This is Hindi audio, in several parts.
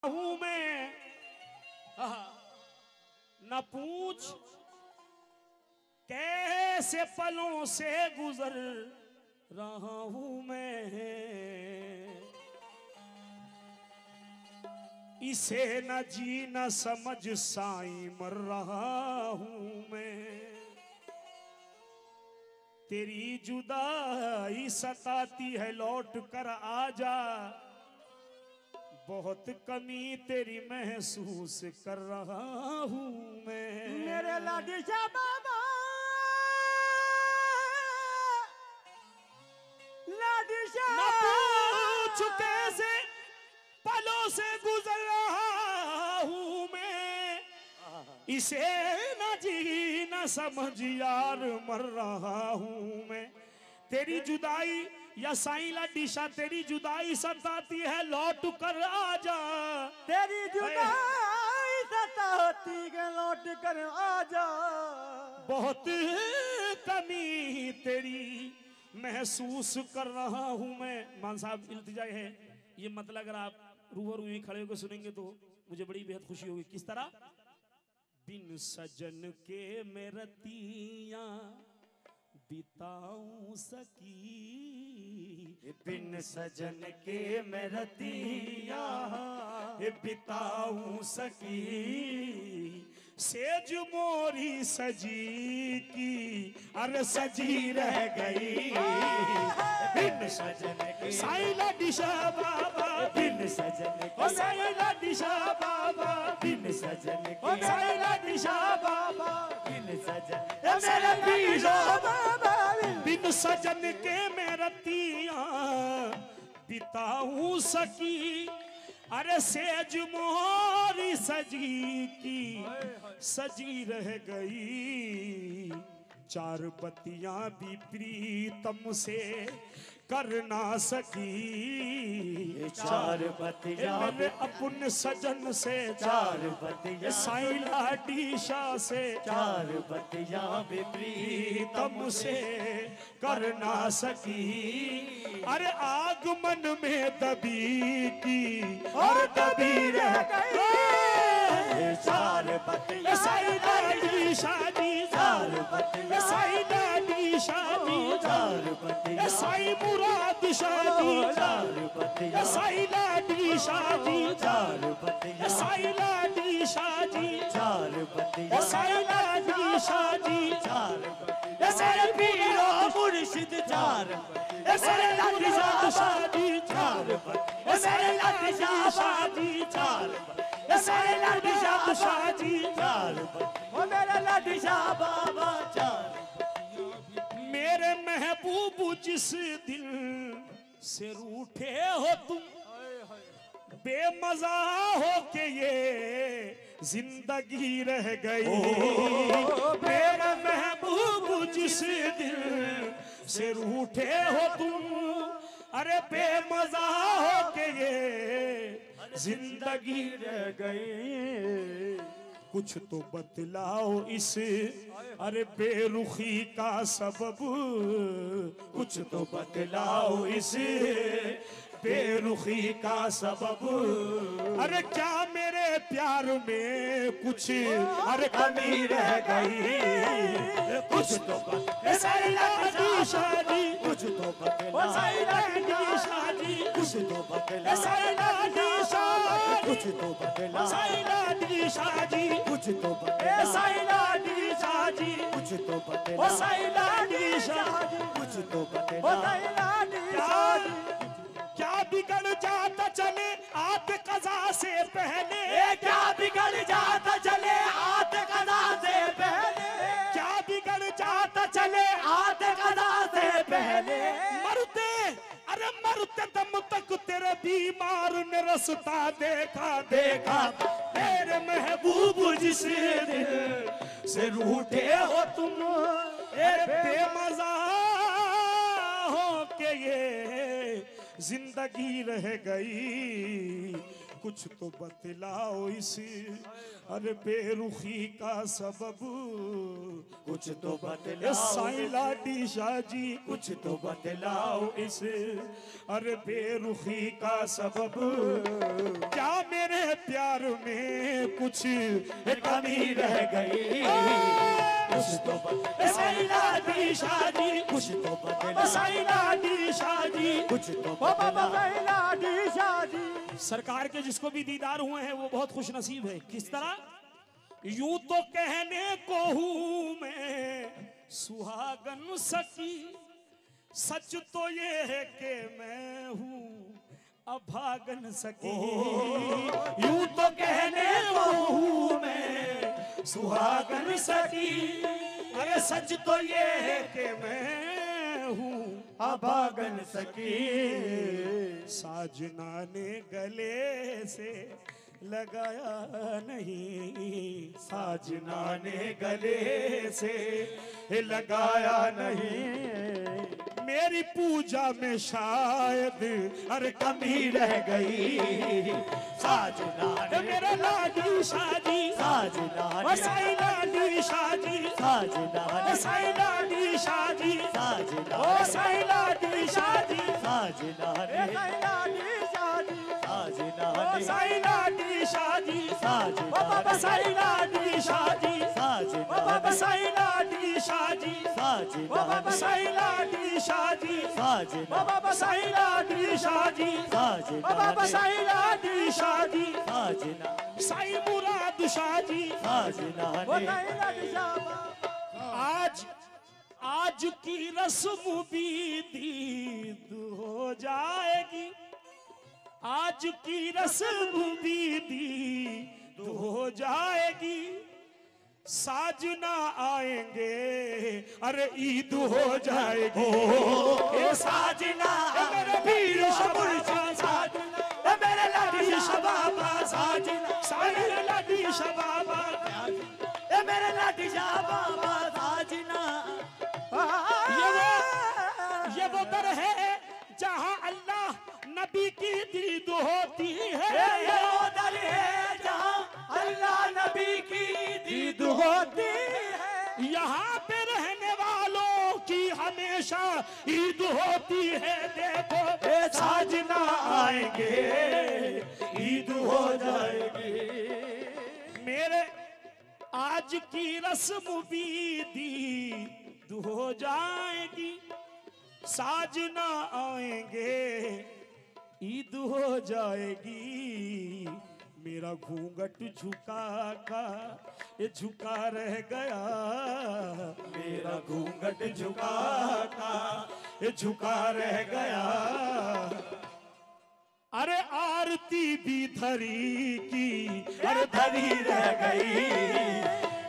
हूं मैं, न पूछ कैसे पलों से गुजर रहा हूं मैं, इसे न जी न समझ साईं मर रहा हूं मैं। तेरी जुदाई सताती है लौट कर आजा, बहुत कमी तेरी महसूस कर रहा हूं मैं। मेरे लाडी शाह बाबा, लाडी शाह न पूछ कैसे पलों से गुजर रहा हूं मैं, इसे न जी न समझ यार मर रहा हूं मैं। तेरी जुदाई या साईं लाडी शाह तेरी जुदाई सताती है लौट कर आजा, तेरी जुदाई सताती है लौट कर आजा, बहुत कमी तेरी महसूस कर रहा हूं मैं। मान साहब इल्तिजा है, ये मतलब अगर आप रूबरू ही खड़े होकर सुनेंगे तो मुझे बड़ी बेहद खुशी होगी। किस तरह? बिन सजन के मैं रतियां बिताऊं सकी, बिन सजन के मैं रतियां बिताऊं सकी, सेज मोरी सजी की अरे सजी रह गई। बिन सजन के साईं लाडी शाह बाबा, बिन सजन ओ साईं लाडी शाह बाबा, बिन सजन ओ साईं लाडी शाह बाबा, बिन सजन मेरे पीरो बाबा, बिन सजन के मैं रतियां बिताऊं सकी, अरे सेज मोरी सजी की सजी रह गई। चार बत्तियां भी प्रीतम से कर ना सकी, चार बत्तियां मेरे अपने सजन से, चार बत्तियां साईं लाडी शाह से, चार बत्तियां भी प्रीतम से कर ना सकी। अरे आगमन में दबी की और दबी रह गई। चार बत्तियां साईं लाडी शाह जी, चार बत्तियां साईं लाडी शाह जी, चार बत्तियां साईं मुराद शाह जी, चार बत्तियां साईं लाडी शाह जी, चार बत्तियां साईं लाडी शाह जी, चार बत्तियां साईं लाडी शाह जी, चार बत्तियां मेरे पीरो मुर्शिद चार साईं लाडी शाह जी, चार बत्तियां मेरे लाडी शाह जी, चार साईं लाडी शाह जी, चार बत्तियां मेरे लाडी शाह बाबा, चार मेरे महबूब जिस दिल से रूठे हो तुम, बेमजा हो के ये जिंदगी रह गई। मेरा महबूब जिस दिल से रूठे हो तुम, अरे बेमजा हो के ये जिंदगी रह गई। कुछ तो बतलाओ इस अरे बेरुखी का सबब, कुछ तो बतलाओ इस बेरुखी का सबब। अरे क्या मेरे प्यार में कुछ अरे कमी रह गई। कुछ तो साईं लाडी शाह जी, कुछ तो बतला साईं लाडी शाह जी, कुछ तो बतला साईं लाडी शाह, कुछ तो बतला साईं लाडी शाह जी, कुछ तो बतला साईं लाडी शाह जी, कुछ तो बतला साईं लाडी शाह जी, कुछ तो बतला साईं लाडी शाह जी। क्या बिगड़ जाता चले आत कज़ा से पहले, क्या बिगड़ जाता चले आत कदा से पहले, क्या बिगड़ जाता चले आत कदा से पहले, मरते अरे मरते दम तक तेरे बीमार ने रास्ता देखा देखा। तेरे महबूब जिस दिल से रूठे हो तुम, बेमजा हो के ये जिंदगी रह गई। कुछ तो बतलाओ इस अरे बेरुखी का सबब, कुछ तो बतलाओ साईं लाडी शाह जी कुछ तो बतलाओ इस अरे बेरुखी का सबब, क्या मेरे प्यार में कुछ कमी रह गई, कुछ तो बतलाओ साईं लाडी शाह जी, कुछ तो बतलाओ साईं लाडी शाह जी, कुछ तो बतलाओ सरकार के जिसको भी दीदार हुए हैं वो बहुत खुश नसीब है। किस तरह? यूं तो कहने को हूं मैं सुहागन सकी, सच तो ये है कि मैं हूं अभागन सकी। यूं तो कहने को हूं मैं सुहागन सकी, अरे सच तो ये है कि मैं हूं अभागन सकी। साजना ने गले से लगाया नहीं, साजना ने गले से लगाया नहीं, मेरी पूजा में शायद अरे कमी रह गई, साजना ने मेरा लाडी शादी, साजना ने साईं लाडी शादी, साजना ने साईं लाडी शादी, साजना साईं लाडी शादी, साजना ने साजना ने साईं लाडी शादी, साजना साईं लाडी शादी, साजना साईं लाडी शादी, साजना साईं लाडी शादी, साजना साईं लाडी शादी, साजना साईं लाडी शादी, साजना साईं मुराद शादी। साजना आज की रस्म भी दीद हो जाएगी, आज की रस्म भी दीद हो जाएगी, साजना आएंगे अरे ईद हो जाएगी। ओ साजना मेरे पीर शबाबा साजना मेरे लाडी शबाबा साजना, साईं लाडी शबाबा, मेरे लाडी शबाबा साजना। ये वो दर है जहां अल्लाह नबी की दीद होती है, ये उधर है जहां अल्लाह नबी की दीद होती है, यहाँ पे रहने वालों की हमेशा ईद होती है। देखो साजना आएंगे ईद हो जाएगी, मेरे आज की रस्म भी दीद हो जाएगी, साजना आएंगे ईद हो जाएगी। मेरा घूंघट झुका का ये झुका रह गया, मेरा घूंघट झुका का ये झुका रह गया। अरे आरती भी धरी की अरे धरी रह गई,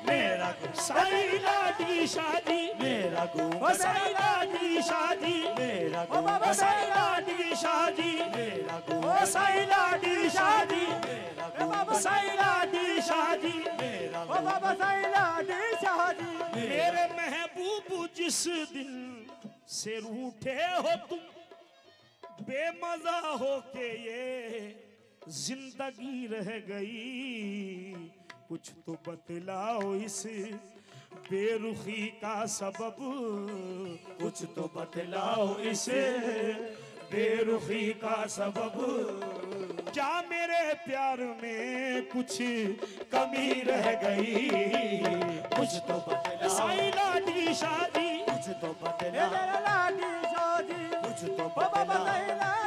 मेरा साईं लाडी शादी, मेरा ओ साईं लाडी शादी, मेरा ओ साईं लाडी शादी, मेरा ओ साईं लाडी शादी, मेरा साईं लाडी शादी, मेरा मेरे महबूब जिस दिन से रूठे हो तुम, बेमजा हो के ये जिंदगी रह गई, कुछ तो बतलाओ इस बेरुखी का सबब, कुछ तो बतलाओ इसे बेरुखी का सबब, क्या मेरे प्यार में कुछ कमी रह गई, कुछ तो बतलाओ साईं लाडी शादी, कुछ तो बतलाओ कुछ तो बतलाओ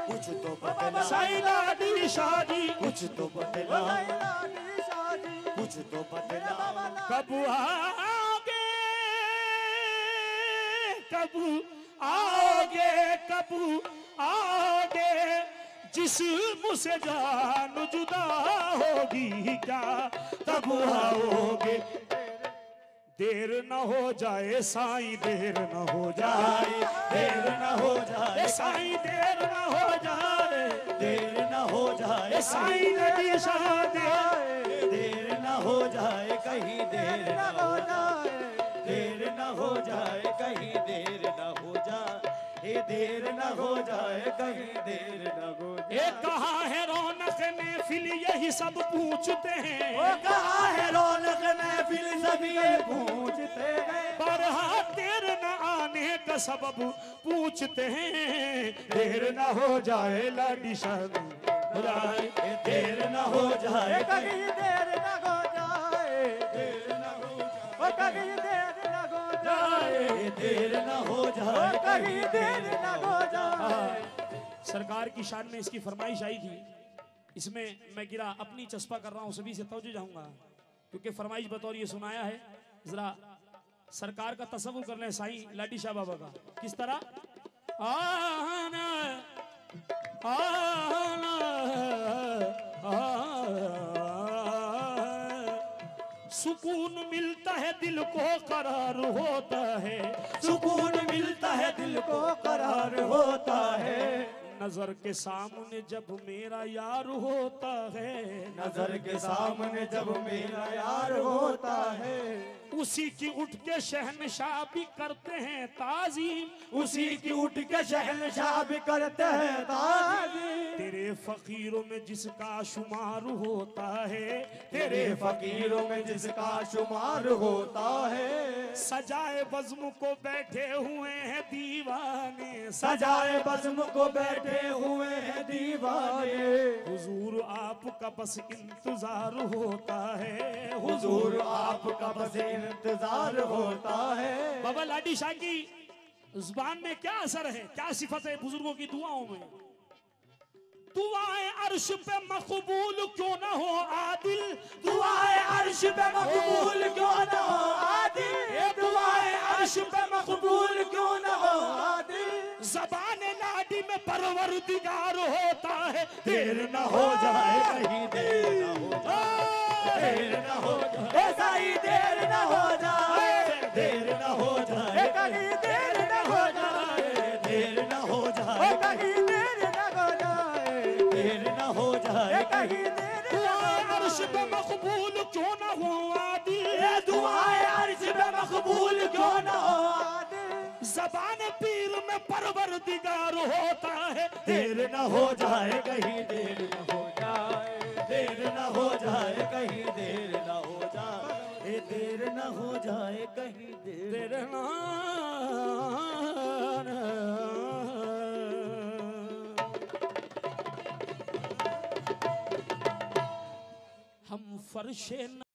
कुछ तो बतलाओ साईं लाडी शादी, कुछ तो बतलाओ कुछ तो बतलाओ कब आओगे कब आओगे कब आओगे, जिस्म से जान जुदा होगी क्या तब आओगे, देर न हो जाए साईं देर न हो जाए, देर न हो जाए साईं देर न हो जाए, देर न हो जाए साईं नबी शादी, देर न हो जाए कहीं देर न हो जाए, देर न हो जाए कहीं देर न हो जाए, देर न हो जाए, कहीं देर न हो जाए। एक कहाँ है रौनक महफिल, यही सब पूछते हैं। वो कहाँ है रौनक महफिल, सभी ये पूछते हैं। पर हाँ देर न आने का सबब पूछते हैं। देर न हो जाए लाडी शादी बुलाए, देर न हो जाए, कहीं देर न हो जाए, देर न हो जाए, कहीं देर न हो जाए, देर न हो जाए, कहीं देर न हो जाए। सरकार की शान में इसकी फरमाइश आई थी, इसमें मैं गिरा अपनी चस्पा कर रहा हूँ, सभी से तवज्जो चाहूंगा, क्योंकि फरमाइश बतौर ये सुनाया है। जरा सरकार का तसव्वुर कर लें साईं लाडी शाह बाबा का, किस तरह आना आना सुकून मिलता है दिल को, करार होता है। सुकून मिलता है दिल को, करार होता है। नजर के सामने जब मेरा यार होता है, नजर के सामने जब मेरा यार होता है, उसी की उठ के शहनशाह भी करते हैं ताजीम, उसी की उठ के शहनशाह भी करते हैं ताजीम। तेरे फकीरों में जिसका शुमार होता है, तेरे फकीरों में जिसका शुमार होता है। सजाए बज़्म को बैठे हुए हैं दीवाने, सजाए बज़्म को बैठे हुए हैं दीवाने। हुजूर आपका बस इंतजार होता है, हुजूर आपका बस इंतजार होता है। बाबा लाडी शाह की जुबान में क्या असर है, क्या सिफत है बुजुर्गों की दुआओं में? दुआएं अर्श पे मकबूल क्यों ना हो आदिल, दुआएं अर्श पे मकबूल क्यों ना हो आदिल, दुआएं अर्श पे मकबूल क्यों ना हो आदिल। ज़बान लाडी में परवरदिगार होता है, देर न हो जाए, कहीं देर न हो जाए, देर न हो जाए, ऐसा ही देर न हो जाए, देर न हो जाए, कहीं देर न हो जाए, देर न हो जाए, कहीं देर न हो जाए, देर न हो जाए, कहीं देर। दुआएं अर्श पे मकबूल क्यों ना हो आदिल, दुआएं अर्श पे मकबूल क्यों ना हो आदिल। ज़बान पीर में परवरदिगार होता है, देर न हो जाए, कहीं देर न हो जाए, देर न हो जाए, कहीं देर न हो जाए, देर न हो जाए, कहीं देर ना हम फर्शे